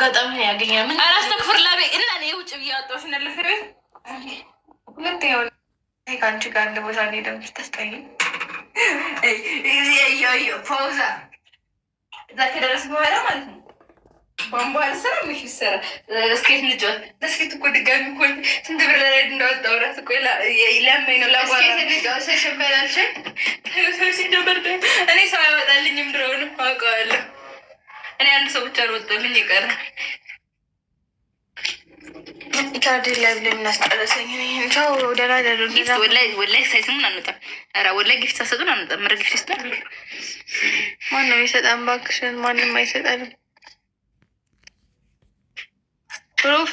በጣም ነው ያገኘ ምን አላስተክፍር ላቤ እና እኔ ውጭ ብዬ ወጣሁሽ ነለፍ ሁለት ሆነ ከአንቺ ጋር አንድ ቦታ ሄደም ስታስጠይ ፖዛ እዛ ከደረስ በኋላ ማለት ነው። ቧንቧ አልሰራ ምሽ ይሰራ እስኬት ልጫወት ለስኬት እኮ ድጋሚ እኮ ስንት ብር ላይ እንዳወጣው ራስ እኮ ለመኝ ነው ላሸበላልሽ ሲደበርደ እኔ ሰው ያወጣልኝም ድሮውን አውቀዋለሁ። እኔ አንድ ሰው ብቻ ነው ወጣልኝ ይቀር ካርድ ላይ ብለን እናስጨረሰኝ ቻው ደህና ደሩ ወላይ ሳይስሙን አንወጣም። ኧረ ወላይ ጊፍት ሳሰጡን አንወጣም። ምረ ጊፍት ይስጣል ማንም ይሰጣን እባክሽን ማንም አይሰጠንም። ፕሩፍ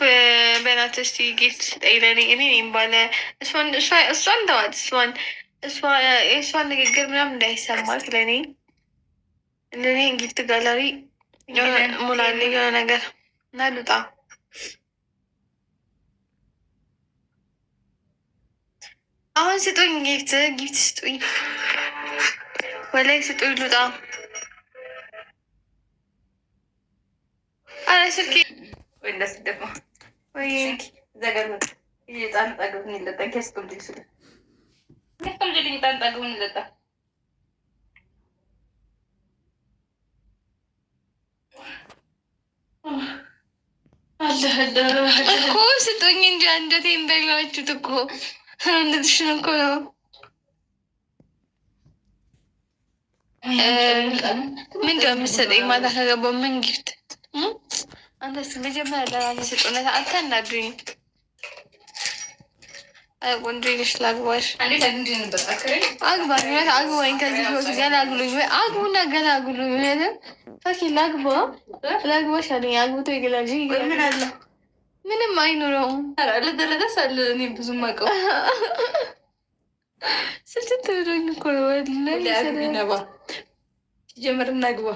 በናት እስቲ ጊፍት ስጠኝ ለኔ እኔ ባለ እሷን ተዋት የእሷን ንግግር ምናምን እንዳይሰማት ለእኔ ጊፍት ጋላሪ ሙላለ የሆነ ነገር እና ልውጣ። አሁን ስጡኝ ጊፍት ስጡኝ ወላይ ስጡኝ ልውጣ። አረ ስልኬ ወይ እንዳስደፋ ወይ ዘገር እየጣን ጠግብን ይለጣን ከስኩልኝ ስለ ከስኩልኝ ጣን ጠግብን ይለጣ እኮ ስጡኝ እንጂ አንጀቴን በላችሁት እኮ እንደዚህ ነው እኮ ነው። ምንድን ነው የምትሰጠኝ? ማታ ከገባሁ ምን ጊፍት አንተስ መጀመሪያ ለራሴ ስጡነት አታናዱኝ። ቆንጆ ነሽ ላግባሽ። አግባኝ አግባኝ ከዚህ ህይወት ገላግሉኝ። ወይ አግቡና ገላግሉኝ። ምንም ፈኪ ላግባሽ አለኝ። አግብቶ ይገላል ምን አለ ምንም አይኖረውም። ለተለተስ አለ እኔ ብዙ ማቀው ስልችት ብሎኝ እኮ ነባ ጀመር እናግባ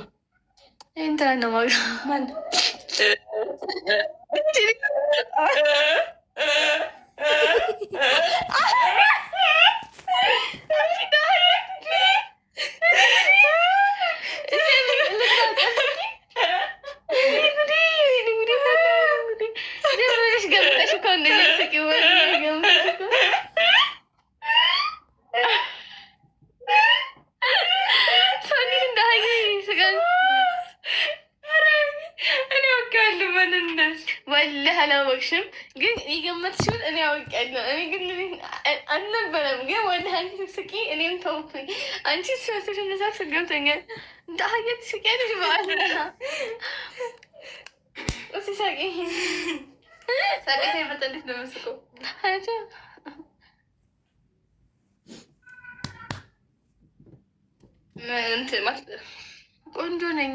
እንትና ነው ማጋ ማን ወላሂ አላወቅሽም፣ ግን የገመትሽውን እኔ አውቄያለሁ። እኔ ግን አልነበረም፣ ግን ወላሂ አንቺ ስትስቂ እኔም ተውኩኝ። አንቺ ስመስሽ ነሳቅ ስገብተኛል እንደ ሀገር ትስቂያለሽ። በአል ሲሳቂ ሳቄታ ይመጣ እንዴት ነው የምስቀው? እንትን ማለት ቆንጆ ነኝ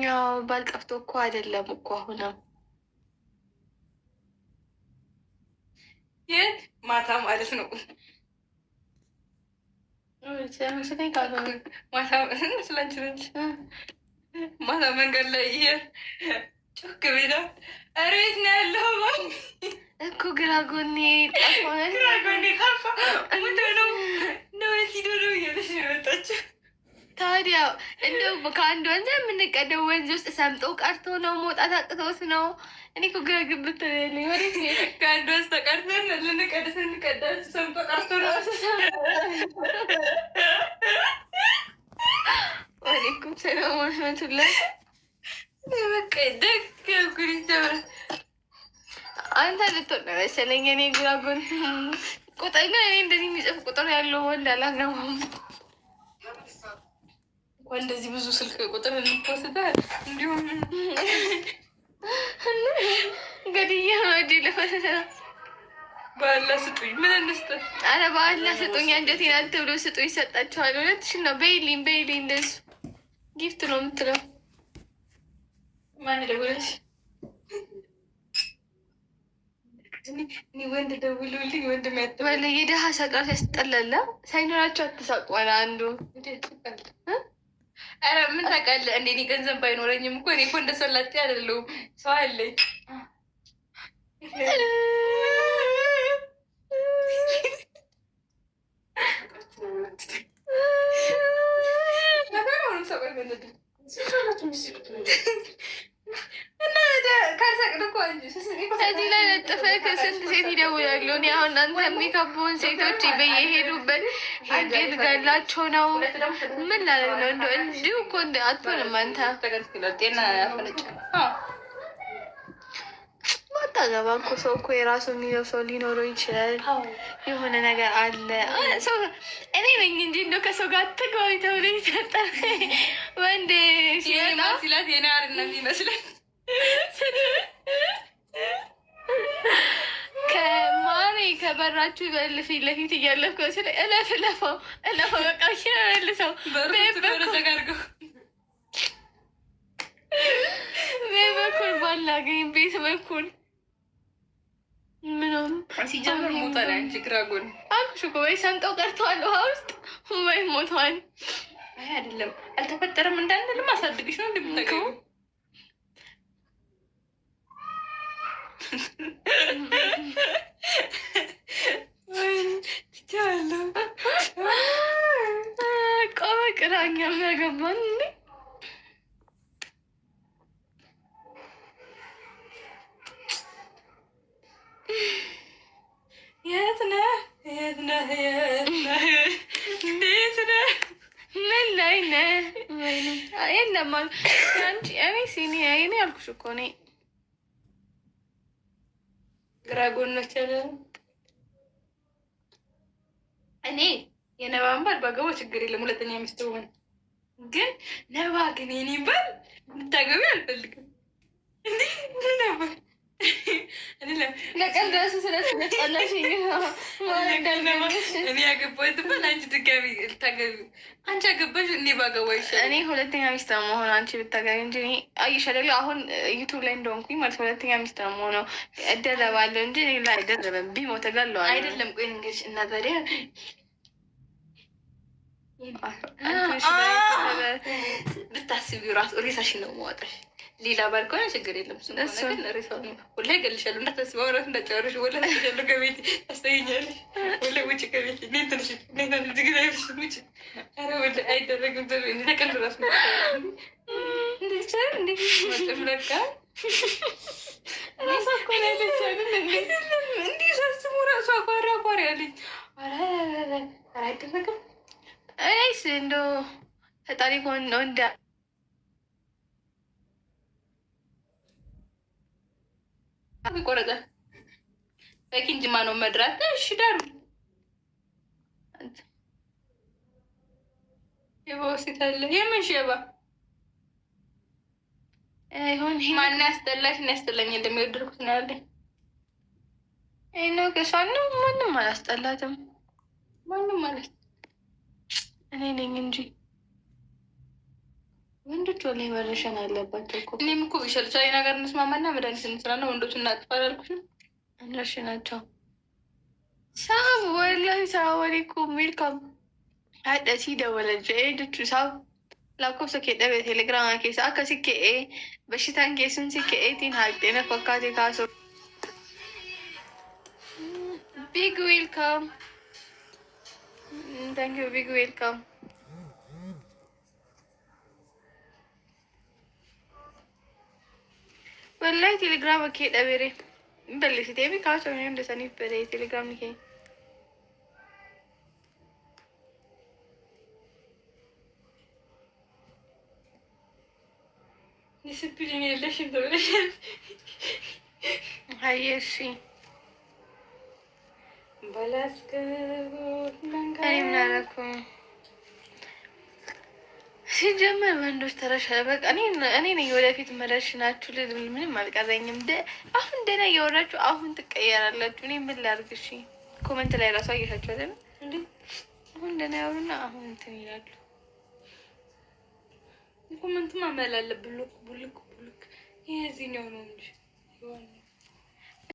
ባልጠፍቶ እኮ አይደለም እኮ አሁንም የት ማታ ማለት ነው። ማታ መንገድ ላይ ጮክ ቤዳ ኧረ የት ነው ያለው እኮ ግራ ጎኔ ጠፋ ነው ሲዶ ነው እያለች ነው የወጣችው። ታዲያ እንደው ከአንድ ወንዝ የምንቀደው ወንዝ ውስጥ ሰምጦ ቀርቶ ነው መውጣት አቅቶት ነው? እኔ እኮ ግራ ግብት ያለኝ ወዴት ከአንድ ወንዝ ተቀርተን ልንቀድስ እንቀዳል ሰምጦ ቀርቶ ነው። ወዴ እኮ ሰላማመቱላ በቃ ደግ ያልኩኝ ተብረ አንተ ልትወጣ መሰለኝ። እኔ ግራ ጎን ቁጥር ግን እኔ እንደዚህ የሚጽፍ ቁጥር ያለው ወንድ አላገባም። እንደዚህ ብዙ ስልክ ቁጥር እንፖስታል እንዲሁም ገድያ ወዲ ልፈሰሰ በአላ ስጡኝ። ምን እንስጥ? አረ በአላ ስጡኝ። አንጀቴን አትብሎ ስጡኝ። ይሰጣችኋል። እውነትሽን ነው። በይልኝ እንደሱ ጊፍት ነው የምትለው ማን ደውለሽ? እኔ ወንድ ደውሎልኝ ወንድ ሚያጥበለ የደሀ ሰቃ ሲያስጠላላ ሳይኖራቸው አትሳቋል አንዱ ኧረ ምን ታውቃለህ? እንደ እኔ ገንዘብ ባይኖረኝም እኮ እኔ እኮ እንደ ሰላጤ አይደለሁም። ሰው አለኝ። እዚህ ላይ ለጥፈህ ስንት ሴት ይደውላሉ። እኔ አሁን አንተ የሚከቡን ሴቶች በየሄዱበት ሄጄ ልገላቸው ነው። ምን ላደርግ ነው? እንደው እንዲሁ እኮ አትሆንም አንተ ማታገባ እኮ ሰው እኮ የራሱ የሚለው ሰው ሊኖረው ይችላል። የሆነ ነገር አለ። እኔ ነኝ እንጂ እንደው ከሰው ጋር አትገባኝ ተብሎ ይሰጣል። ወንድ ሲላት የኔ አርነት ይመስላል። ከማሬ ከበራችሁ ፊት ለፊት እያለፍኩ ስለ እለፈው በቃ መልሰው በኩል ባላገኝ ቤት በኩል ምንም ሲጀምር ሞቷል። አንቺ ግራጎን አልኩሽ እኮ ወይ ሰምጠው ቀርተዋል ውሃ ውስጥ ወይ ሞቷል። አይ አይደለም አልተፈጠረም እንዳንልም አሳድግሽ ነው እንደምታገኙ ቆመ ቅራኛ የሚያገባን የት ነህ? እንዴት ነህ? ምን ላይ ነህ? የለም አንቺ እኔ ሲኒ እኔ አልኩሽ እኮ እኔ ግራ ጎኖች አለ። እኔ የነባን ባል ባገባው ችግር የለም። ሁለተኛ ሚስት ሆነ ግን ነባ ግን የኔ ባል ምታገቢ አልፈልግም። ነባ ለቀን ደስ ስለስለጠለሽ እኔ ያገባሁት ባል አንቺ ድጋሚ ልታገቢ አንቺ ያገባሽ እኔ ባገባው ይሻላል። እኔ ሁለተኛ ሚስት ነው መሆን አንቺ ብታገቢ እንጂ እኔ አይሽ አይደለ አሁን ዩቱብ ላይ እንደሆንኩኝ ማለት ሁለተኛ ሚስት ነው መሆነው እደረባለሁ እንጂ እኔ ላይ አይደረበም። ቢሞት እገለዋለሁ አይደለም። ቆይ እንግዲህ እና ታዲያ ብታስቢው ራሱ ሬሳሽን ነው የማወጣሽ። ሌላ ባል ከሆነ ችግር የለም። እሱ ግን ሬሳው ወላሂ እገልሻለሁ። እንዳታስቢው አውራት እንዳጨረሽ ወላሂ እገልሻለሁ። ከቤት ታስተኛለሽ። ወላሂ ውጭ ከቤት ኔትንሽ ዝግዛሽ ውጭ። ኧረ ወላሂ አይደረግም። ተቀል ራሱ እንደቻል እንዴ ማጨፍለካ ራሷ እኮ ላይ ለቻልን እንዲህ ሳስቡ ራሱ አኳሪ ያለኝ ኧረ አይደረግም። እኔስ እንደው ፈጣሪ ሆን ነው እንደ ቆረጠ በኪንጅማ ነው መድራት። እሺ ዳሩ የባ ሆስፒታል የምን ሸባ ይሁን ማን ያስጠላሽ? እና ያስጠላኝ እንደሚወደድኩት ነው ያለኝ። ነው ከሷን ነው ማንም አላስጠላትም። ማንም ማለት እኔ ነኝ እንጂ ወንዶች ወላሂ መረሸን አለባቸው እኮ። እኔም እኮ ቢሸልቻ ነገር እንስማማና መድኃኒት እንስራና ወንዶች እናጥፋ አላልኩሽም? እነሱ ናቸው ሳብ ወላሂ ሰላም አለይኩም ዌልካም አደሲ ደወለጀ ኤድቹ ሳብ ላኮብሰ ኬደበ ቴሌግራማ ኬሳ አከሲ ኬኤ በሽታን ኬስን ሲኬኤቲን ሀቅጤነ ፈካቴ ካሶ ቢግ ዌልካም ታንክ ዩ ቢግ ዌልካም ወላሂ ቴሌግራም ኬደበሬ በልሲቴ ቢካሶ ነው እንደሰኒፍ በሬ ቴሌግራም ኬ ዲስፕሊን የለሽም ተብለሻል። ሀየሺ እኔ ምን አደረኩ? ሲጀመር ወንዶች ተረሻ በቃ እኔ ነኝ ወደፊት መረሽናችሁ ልል ምንም አልቀረኝም። አሁን ደህና እያወራችሁ አሁን ትቀየራላችሁ። እኔ ምን ላድርግ? እሺ ኮመንት ላይ ራሱ አየሻችሁ አይደል እንዴ? አሁን ደህና ያወሩና አሁን እንትን ይላሉ። ኮመንት ማመል አለብን። ቡልክ ይሄ እዚህ ነው እንጂ